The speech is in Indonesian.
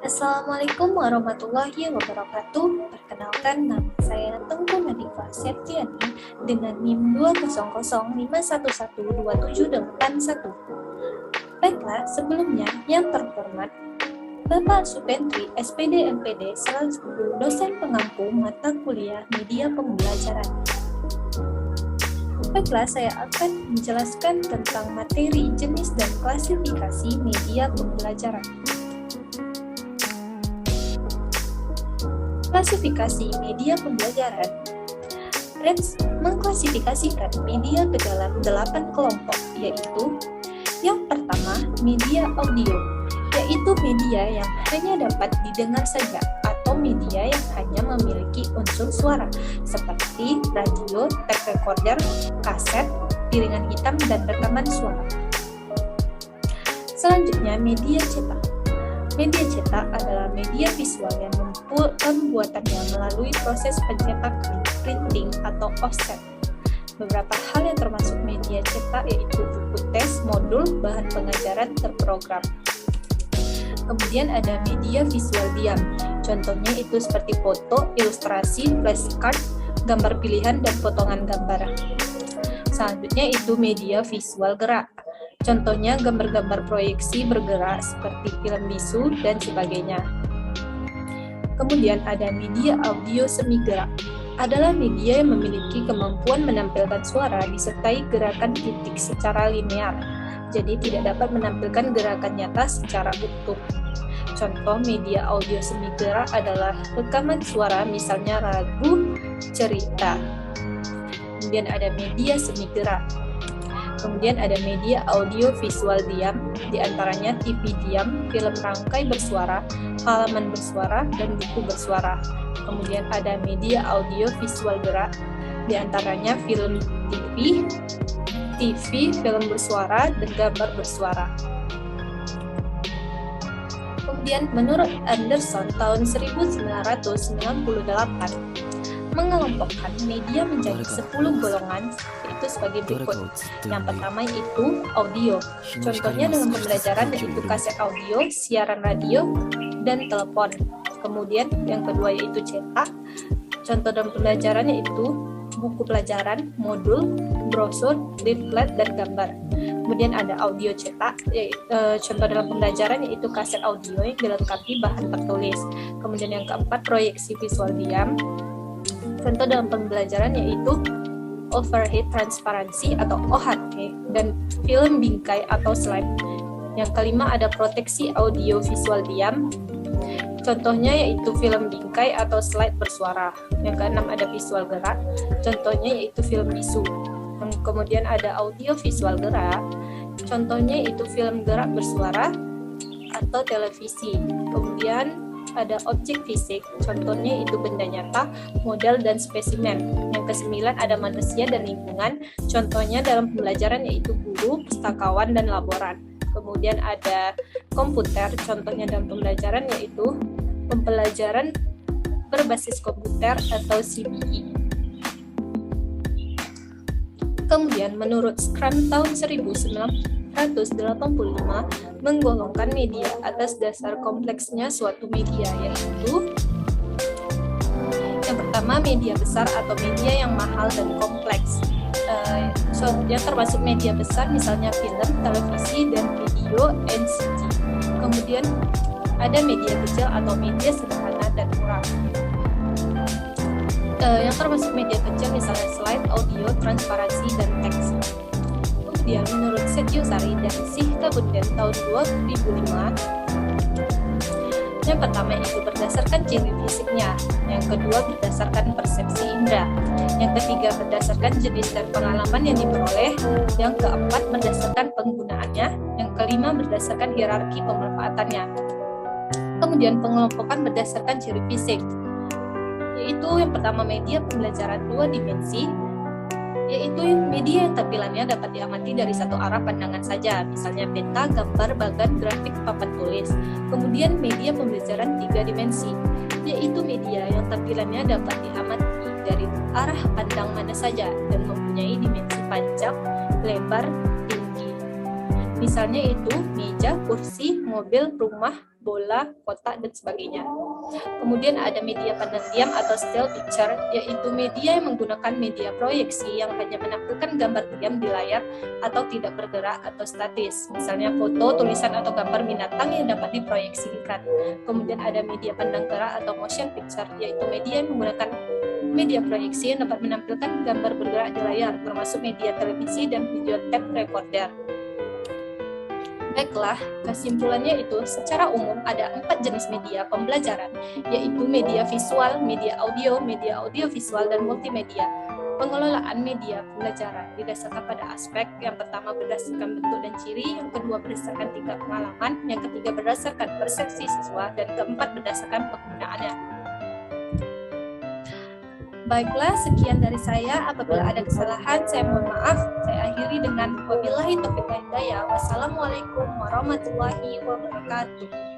Assalamualaikum warahmatullahi wabarakatuh. Perkenalkan, nama saya Tengku Nadifa Septiani dengan NIM 20051112781. Baiklah, sebelumnya yang terhormat Bapak Supentri, SPD MPD, selaku dosen pengampu mata kuliah Media Pembelajaran. Baiklah, saya akan menjelaskan tentang materi, jenis, dan klasifikasi media pembelajaran. Klasifikasi media pembelajaran. RENS mengklasifikasikan media ke dalam 8 kelompok, yaitu yang pertama, media audio, yaitu media yang hanya dapat didengar saja atau media yang hanya memiliki unsur suara, seperti radio, tape recorder, kaset, piringan hitam, dan rekaman suara. Selanjutnya, media cetak. Media cetak adalah media visual yang pembuatannya melalui proses pencetakan, printing, atau offset. Beberapa hal yang termasuk media cetak yaitu buku tes, modul, bahan pengajaran terprogram. Kemudian ada media visual diam. Contohnya itu seperti foto, ilustrasi, flashcard, gambar pilihan, dan potongan gambar. Selanjutnya itu media visual gerak. Contohnya gambar-gambar proyeksi bergerak seperti film bisu dan sebagainya. Kemudian ada media audio semi gerak. Adalah media yang memiliki kemampuan menampilkan suara disertai gerakan titik secara linear. Jadi tidak dapat menampilkan gerakan nyata secara utuh. Contoh media audio semi gerak adalah rekaman suara, misalnya lagu, cerita. Kemudian ada media semi gerak. Kemudian ada media audio visual diam, diantaranya TV diam, film rangkai bersuara, halaman bersuara, dan buku bersuara. Kemudian ada media audio visual gerak, diantaranya film TV, film bersuara, dan gambar bersuara. Kemudian menurut Anderson tahun 1998, mengelompokkan media menjadi 10 golongan, yaitu sebagai berikut. Yang pertama yaitu audio. Contohnya dalam pembelajaran yaitu kaset audio, siaran radio, dan telepon. Kemudian yang kedua yaitu cetak. Contoh dalam pembelajaran yaitu buku pelajaran, modul, brosur, leaflet, dan gambar. Kemudian ada audio cetak, contoh dalam pembelajaran yaitu kaset audio yang dilengkapi bahan tertulis. Kemudian yang keempat proyeksi visual diam. Contoh dalam pembelajaran yaitu overhead transparansi atau OHT dan film bingkai atau slide. Yang kelima ada proteksi audio visual diam. Contohnya yaitu film bingkai atau slide bersuara. Yang keenam ada visual gerak. Contohnya yaitu film bisu. Kemudian ada audio visual gerak. Contohnya yaitu film gerak bersuara atau televisi. Kemudian ada objek fisik, contohnya itu benda nyata, model, dan spesimen. Yang kesembilan ada manusia dan lingkungan, contohnya dalam pembelajaran yaitu guru, pustakawan, dan laboran. Kemudian ada komputer, contohnya dalam pembelajaran yaitu pembelajaran berbasis komputer atau CBE. Kemudian menurut Scrum tahun 1985 menggolongkan media atas dasar kompleksnya suatu media, yaitu yang pertama media besar atau media yang mahal dan kompleks. Yang termasuk media besar misalnya film, televisi, dan video NCT. Kemudian ada media kecil atau media sederhana dan murah. Yang termasuk media kecil misalnya slide, audio, transparansi, dan teks. Kemudian menurut Setyosari dan Sihka Bunden tahun 2005, yang pertama itu berdasarkan ciri fisiknya, yang kedua berdasarkan persepsi indera, yang ketiga berdasarkan jenis dan pengalaman yang diperoleh, yang keempat berdasarkan penggunaannya, yang kelima berdasarkan hierarki pemanfaatannya. Kemudian pengelompokan berdasarkan ciri fisik, yaitu yang pertama media pembelajaran 2 dimensi, yaitu media yang tampilannya dapat diamati dari satu arah pandangan saja, misalnya peta, gambar, bagan, grafik, papan tulis. Kemudian media pembelajaran 3 dimensi, yaitu media yang tampilannya dapat diamati dari arah pandang mana saja dan mempunyai dimensi panjang, lebar, tinggi. Misalnya itu meja, kursi, mobil, rumah, bola, kotak, dan sebagainya. Kemudian ada media pandang diam atau still picture, yaitu media yang menggunakan media proyeksi yang hanya menampilkan gambar diam di layar atau tidak bergerak atau statis. Misalnya foto, tulisan, atau gambar binatang yang dapat diproyeksikan. Kemudian ada media pandang gerak atau motion picture, yaitu media yang menggunakan media proyeksi yang dapat menampilkan gambar bergerak di layar, termasuk media televisi dan video tape recorder. Baiklah, kesimpulannya itu secara umum ada 4 jenis media pembelajaran, yaitu media visual, media audio visual, dan multimedia. Pengelolaan media pembelajaran didasarkan pada aspek yang pertama berdasarkan bentuk dan ciri, yang kedua berdasarkan tingkat pengalaman, yang ketiga berdasarkan persepsi siswa, dan keempat berdasarkan penggunaannya. Baiklah, sekian dari saya. Apabila ada kesalahan, saya mohon maaf. Saya akhiri dengan wabillahi taufiq wal hidayah. Wassalamualaikum warahmatullahi wabarakatuh.